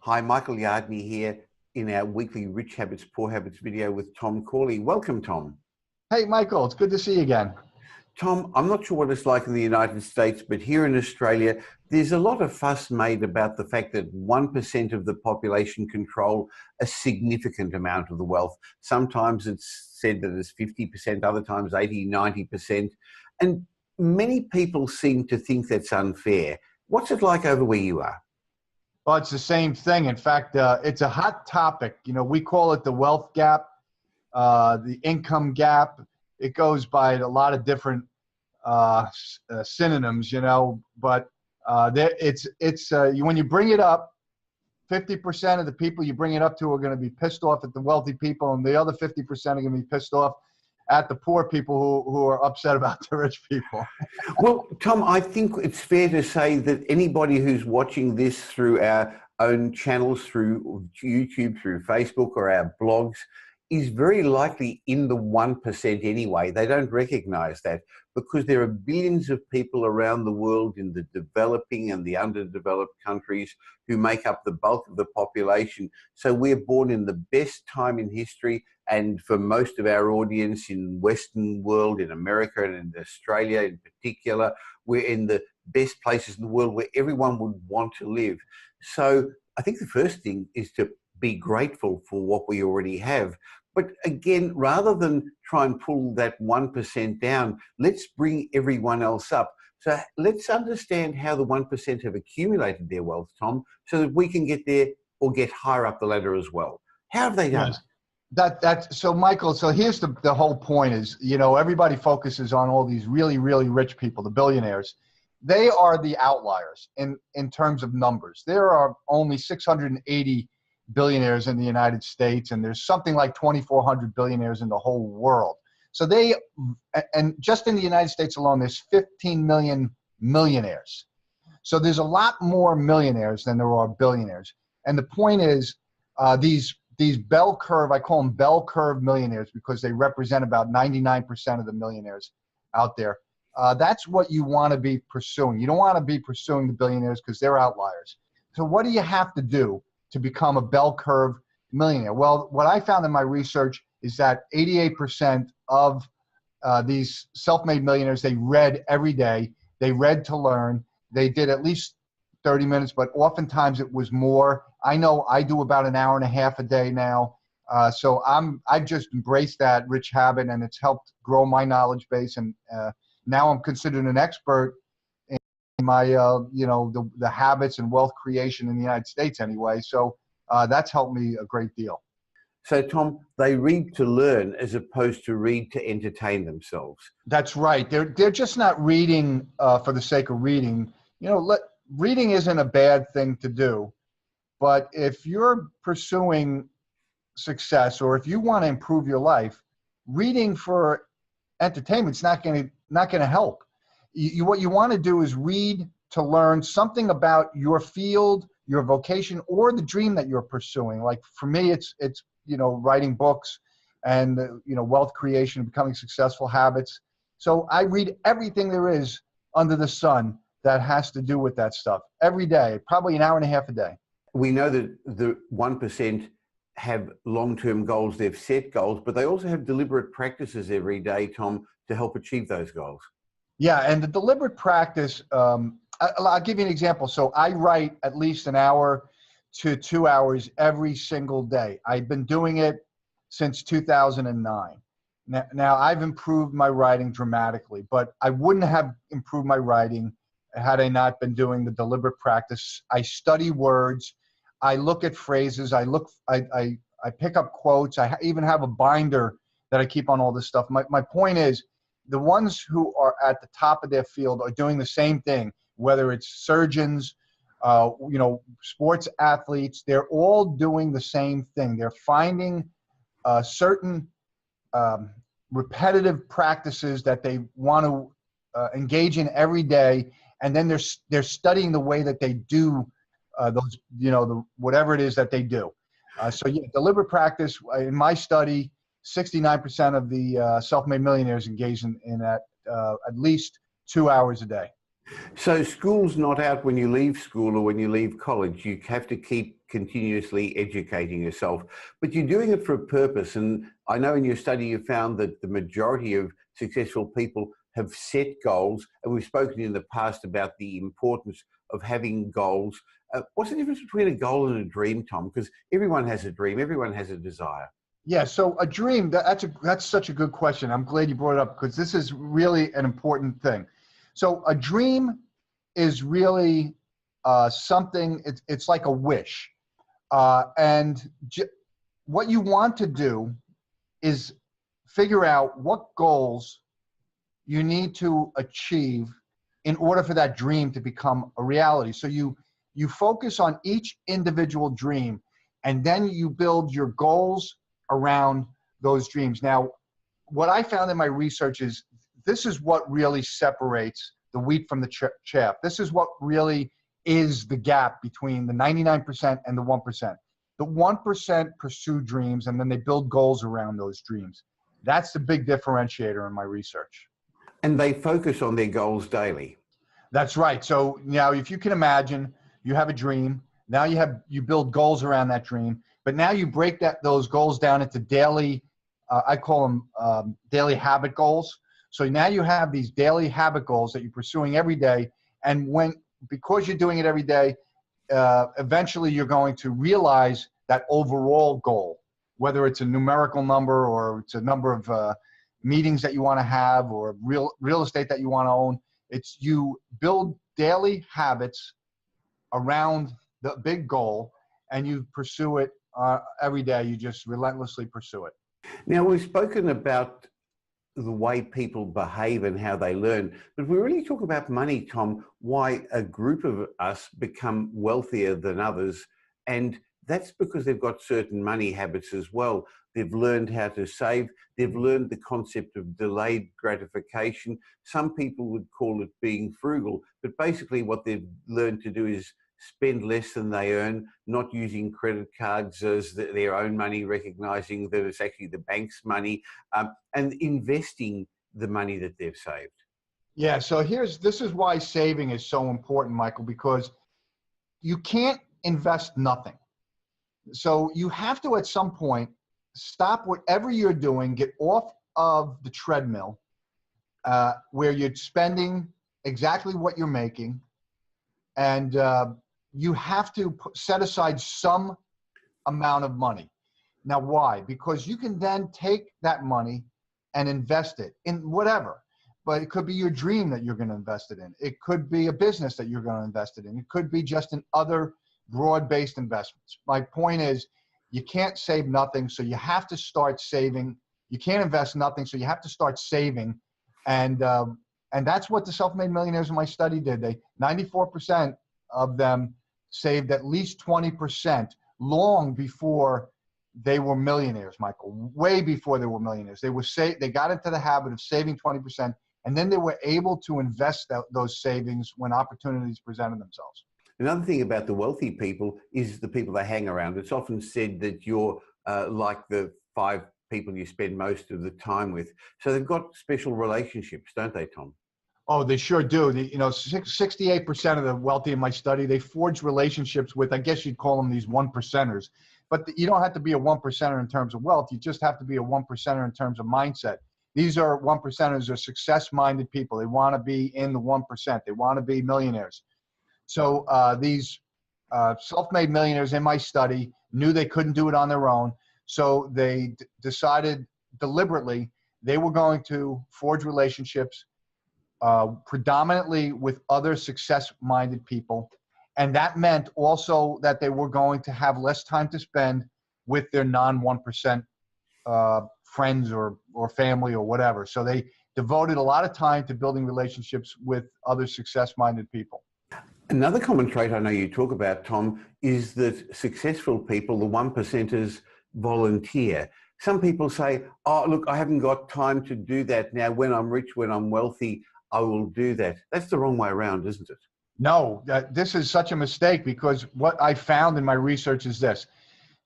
Hi, Michael Yardney here in our weekly Rich Habits, Poor Habits video with Tom Corley. Welcome, Tom. Hey, Michael, it's good to see you again. Tom, I'm not sure what it's like in the United States, but here in Australia, there's a lot of fuss made about the fact that 1% of the population control a significant amount of the wealth. Sometimes it's said that it's 50%, other times 80, 90%. And many people seem to think that's unfair. What's it like over where you are? Well, it's the same thing. In fact, it's a hot topic. You know, we call it the wealth gap, the income gap. It goes by a lot of different synonyms, you know, but when you bring it up, 50% of the people you bring it up to are going to be pissed off at the wealthy people, and the other 50% are going to be pissed off at the poor people who are upset about the rich people. Well, Tom, I think it's fair to say that anybody who's watching this through our own channels, through YouTube, through Facebook, or our blogs, is very likely in the 1% anyway. They don't recognize that because there are billions of people around the world in the developing and the underdeveloped countries who make up the bulk of the population. So we're born in the best time in history, and for most of our audience in Western world, in America and in Australia in particular, we're in the best places in the world where everyone would want to live. So I think the first thing is to be grateful for what we already have. But again, rather than try and pull that 1% down, let's bring everyone else up. So let's understand how the 1% have accumulated their wealth, Tom, so that we can get there or get higher up the ladder as well. How have they done it? So Michael, so here's the whole point is, you know, everybody focuses on all these really, really rich people, the billionaires. They are the outliers in terms of numbers. There are only 680 billionaires in the United States, and there's something like 2,400 billionaires in the whole world. So and just in the United States alone, there's 15 million millionaires. So there's a lot more millionaires than there are billionaires. And the point is, these bell curve, I call them bell curve millionaires because they represent about 99% of the millionaires out there. That's what you want to be pursuing. You don't want to be pursuing the billionaires because they're outliers. So what do you have to do to become a bell curve millionaire? Well, what I found in my research is that 88% of these self-made millionaires, they read every day. They read to learn. They did at least 30 minutes, but oftentimes it was more. I know I do about an hour and a half a day now. So I've just embraced that rich habit, and it's helped grow my knowledge base. And now I'm considered an expert in my, the habits and wealth creation in the United States anyway. So that's helped me a great deal. So, Tom, they read to learn as opposed to read to entertain themselves. That's right. They're just not reading for the sake of reading. You know, reading isn't a bad thing to do, but if you're pursuing success or if you want to improve your life, reading for entertainment's not going to help. What you want to do is read to learn something about your field, your vocation, or the dream that you're pursuing. Like for me, it's writing books and wealth creation, becoming successful habits. So I read everything there is under the sun that has to do with that stuff every day, probably an hour and a half a day. We know that the 1% have long-term goals. They've set goals, but they also have deliberate practices every day, Tom, to help achieve those goals. Yeah, and the deliberate practice, I'll give you an example. So I write at least an hour to 2 hours every single day. I've been doing it since 2009. Now I've improved my writing dramatically, but I wouldn't have improved my writing had I not been doing the deliberate practice. I study words. I look at phrases. I pick up quotes. I even have a binder that I keep on all this stuff. My point is, the ones who are at the top of their field are doing the same thing, whether it's surgeons, sports athletes, they're all doing the same thing. They're finding certain repetitive practices that they want to engage in every day, and then they're studying the way that they do those, whatever it is that they do. Deliberate practice. In my study, 69% of the self-made millionaires engage in that at least 2 hours a day. So school's not out when you leave school or when you leave college. You have to keep continuously educating yourself, but you're doing it for a purpose. And I know in your study you found that the majority of successful people have set goals, and we've spoken in the past about the importance of having goals. What's the difference between a goal and a dream, Tom? Because everyone has a dream, everyone has a desire. Yeah, so a dream, that's such a good question. I'm glad you brought it up because this is really an important thing. So a dream is really something, it's like a wish. What you want to do is figure out what goals you need to achieve in order for that dream to become a reality. So you focus on each individual dream, and then you build your goals around those dreams. Now, what I found in my research is this is what really separates the wheat from the chaff. This is what really is the gap between the 99% and the 1%. The 1% pursue dreams, and then they build goals around those dreams. That's the big differentiator in my research. And they focus on their goals daily. That's right. So now if you can imagine, you have a dream. Now you build goals around that dream, but now you break those goals down into daily, I call them daily habit goals. So now you have these daily habit goals that you're pursuing every day. And because you're doing it every day, eventually you're going to realize that overall goal, whether it's a numerical number or it's a number of meetings that you want to have or real estate that you want to own. It's you build daily habits around the big goal and you pursue it every day. You just relentlessly pursue it. Now, we've spoken about the way people behave and how they learn, but we really talk about money, Tom, why a group of us become wealthier than others. And that's because they've got certain money habits as well. They've learned how to save. They've learned the concept of delayed gratification. Some people would call it being frugal, but basically what they've learned to do is spend less than they earn, not using credit cards as their own money, recognizing that it's actually the bank's money, and investing the money that they've saved. Yeah, so this is why saving is so important, Michael, because you can't invest nothing. So you have to, at some point, stop whatever you're doing, get off of the treadmill where you're spending exactly what you're making, and you have to set aside some amount of money. Now, why? Because you can then take that money and invest it in whatever. But it could be your dream that you're going to invest it in. It could be a business that you're going to invest it in. It could be just in other broad-based investments. My point is, you can't save nothing, so you have to start saving. You can't invest nothing, so you have to start saving. And that's what the self-made millionaires in my study did. 94% of them saved at least 20% long before they were millionaires, Michael, way before they were millionaires. They got into the habit of saving 20%, and then they were able to invest those savings when opportunities presented themselves. Another thing about the wealthy people is the people they hang around. It's often said that you're like the 5 people you spend most of the time with. So they've got special relationships, don't they, Tom? Oh, they sure do. 68% of the wealthy in my study, they forge relationships with, I guess you'd call them these 1%ers. But you don't have to be a 1%er in terms of wealth. You just have to be a 1%er in terms of mindset. These are 1%ers are success-minded people. They want to be in the 1%. They want to be millionaires. So these self-made millionaires in my study knew they couldn't do it on their own. So they decided deliberately they were going to forge relationships predominantly with other success-minded people. And that meant also that they were going to have less time to spend with their non-1% friends or family or whatever. So they devoted a lot of time to building relationships with other success-minded people. Another common trait I know you talk about, Tom, is that successful people, the 1%ers, volunteer. Some people say, oh, look, I haven't got time to do that now. When I'm rich, when I'm wealthy, I will do that. That's the wrong way around, isn't it? No, this is such a mistake, because what I found in my research is this.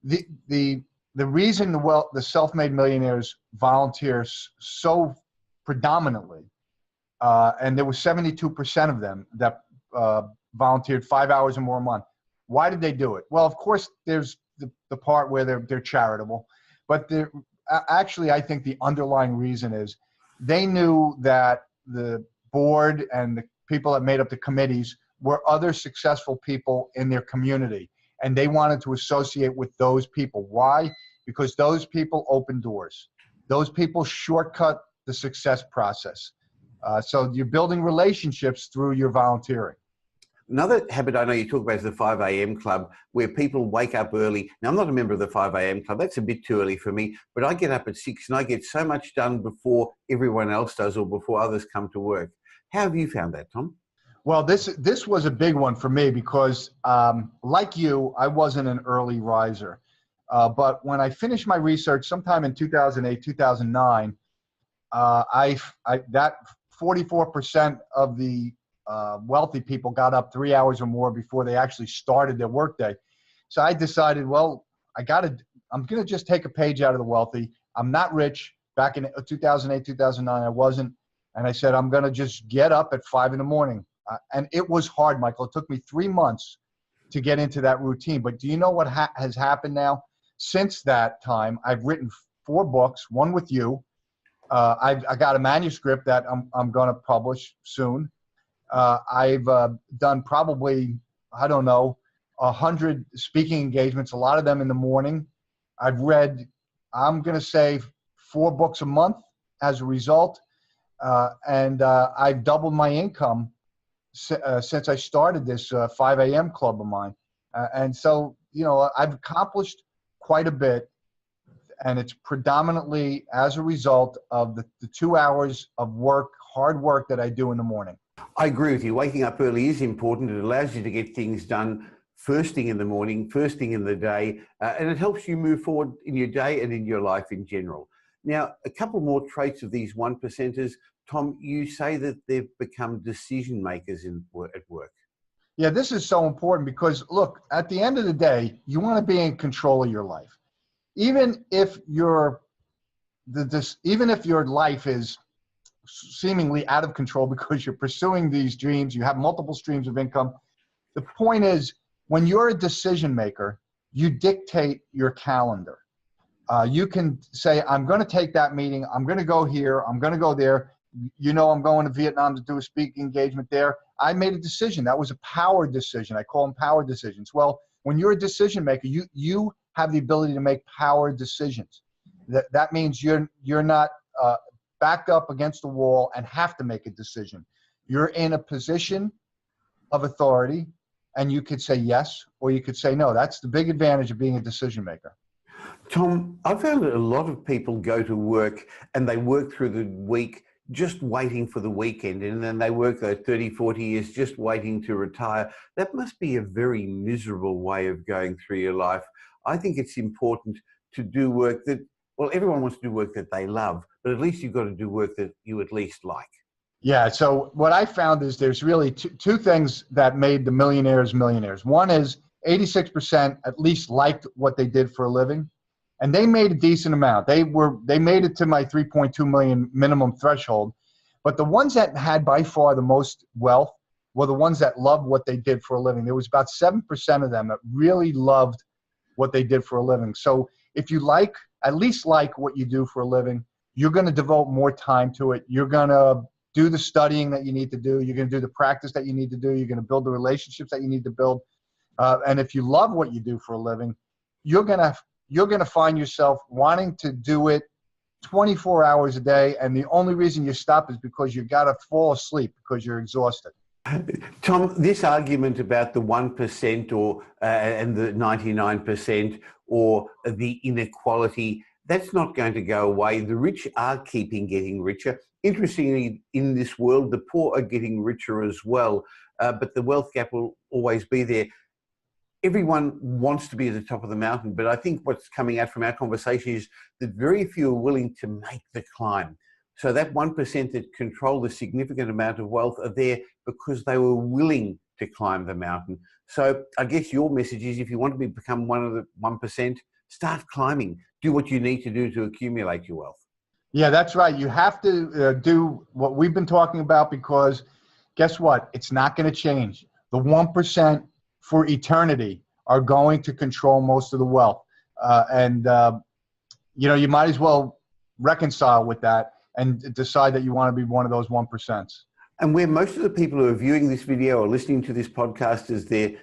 The reason the self-made millionaires volunteer so predominantly and there were 72% of them that volunteered 5 hours or more a month. Why did they do it? Well, of course, there's the part where they're charitable, but actually, I think the underlying reason is they knew that the board and the people that made up the committees were other successful people in their community, and they wanted to associate with those people. Why? Because those people open doors. Those people shortcut the success process. So you're building relationships through your volunteering. Another habit I know you talk about is the 5 a.m. club, where people wake up early. Now, I'm not a member of the 5 a.m. club. That's a bit too early for me, but I get up at 6 and I get so much done before everyone else does or before others come to work. How have you found that, Tom? Well, this was a big one for me because, like you, I wasn't an early riser. But when I finished my research sometime in 2008, 2009, that 44% of the wealthy people got up 3 hours or more before they actually started their workday. So I decided, well, I'm going to just take a page out of the wealthy. I'm not rich. Back in 2008, 2009, I wasn't. And I said, I'm going to just get up at 5 in the morning. And it was hard, Michael. It took me 3 months to get into that routine. But do you know what has happened now? Since that time, I've written 4 books, one with you. I got a manuscript that I'm going to publish soon. I've done probably, I don't know, 100 speaking engagements, a lot of them in the morning. I've read, I'm going to say 4 books a month as a result. And I've doubled my income since I started this 5 a.m. club of mine. And so, you know, I've accomplished quite a bit, and it's predominantly as a result of the 2 hours of work, hard work that I do in the morning. I agree with you. Waking up early is important. It allows you to get things done first thing in the morning, first thing in the day, and it helps you move forward in your day and in your life in general. Now, a couple more traits of these 1%ers. Tom, you say that they've become decision makers at work. Yeah, this is so important because, look, at the end of the day, you want to be in control of your life. Even if your life is seemingly out of control because you're pursuing these dreams, you have multiple streams of income. The point is, when you're a decision maker, you dictate your calendar. You can say, I'm going to take that meeting. I'm going to go here. I'm going to go there. You know, I'm going to Vietnam to do a speaking engagement there. I made a decision. That was a power decision. I call them power decisions. Well, when you're a decision maker, you have the ability to make power decisions. That means you're not backed up against the wall and have to make a decision. You're in a position of authority, and you could say yes or you could say no. That's the big advantage of being a decision maker. Tom, I've found that a lot of people go to work and they work through the week just waiting for the weekend, and then they work those 30, 40 years just waiting to retire. That must be a very miserable way of going through your life. I think it's important to do work that, well, everyone wants to do work that they love, but at least you've got to do work that you at least like. Yeah, so what I found is there's really two things that made the millionaires millionaires. One is 86% at least liked what they did for a living, and they made a decent amount. They made it to my 3.2 million minimum threshold. But the ones that had by far the most wealth were the ones that loved what they did for a living. There was about 7% of them that really loved what they did for a living. So if you at least like what you do for a living, you're going to devote more time to it. You're going to do the studying that you need to do. You're going to do the practice that you need to do. You're going to build the relationships that you need to build. And if you love what you do for a living, you're going to find yourself wanting to do it 24 hours a day. And the only reason you stop is because you got to fall asleep because you're exhausted. Tom, this argument about the 1% or and the 99% or the inequality, that's not going to go away. The rich are getting richer. Interestingly, in this world, the poor are getting richer as well, but the wealth gap will always be there. Everyone wants to be at the top of the mountain, but I think what's coming out from our conversation is that very few are willing to make the climb. So that 1% that control a significant amount of wealth are there because they were willing to climb the mountain. So I guess your message is, if you want to become one of the 1%, start climbing. Do what you need to do to accumulate your wealth. Yeah, that's right. You have to do what we've been talking about, because guess what? It's not going to change. The 1% for eternity are going to control most of the wealth. And you know, you might as well reconcile with that and decide that you want to be one of those 1%. And where most of the people who are viewing this video or listening to this podcast as they're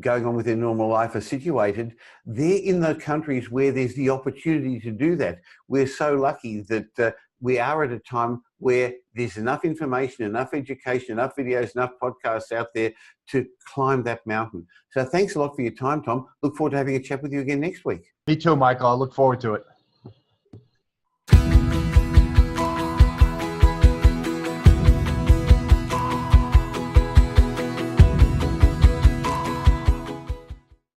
going on with their normal life are situated, they're in the countries where there's the opportunity to do that. We're so lucky that we are at a time where there's enough information, enough education, enough videos, enough podcasts out there to climb that mountain. So thanks a lot for your time, Tom. Look forward to having a chat with you again next week. Me too, Michael. I look forward to it.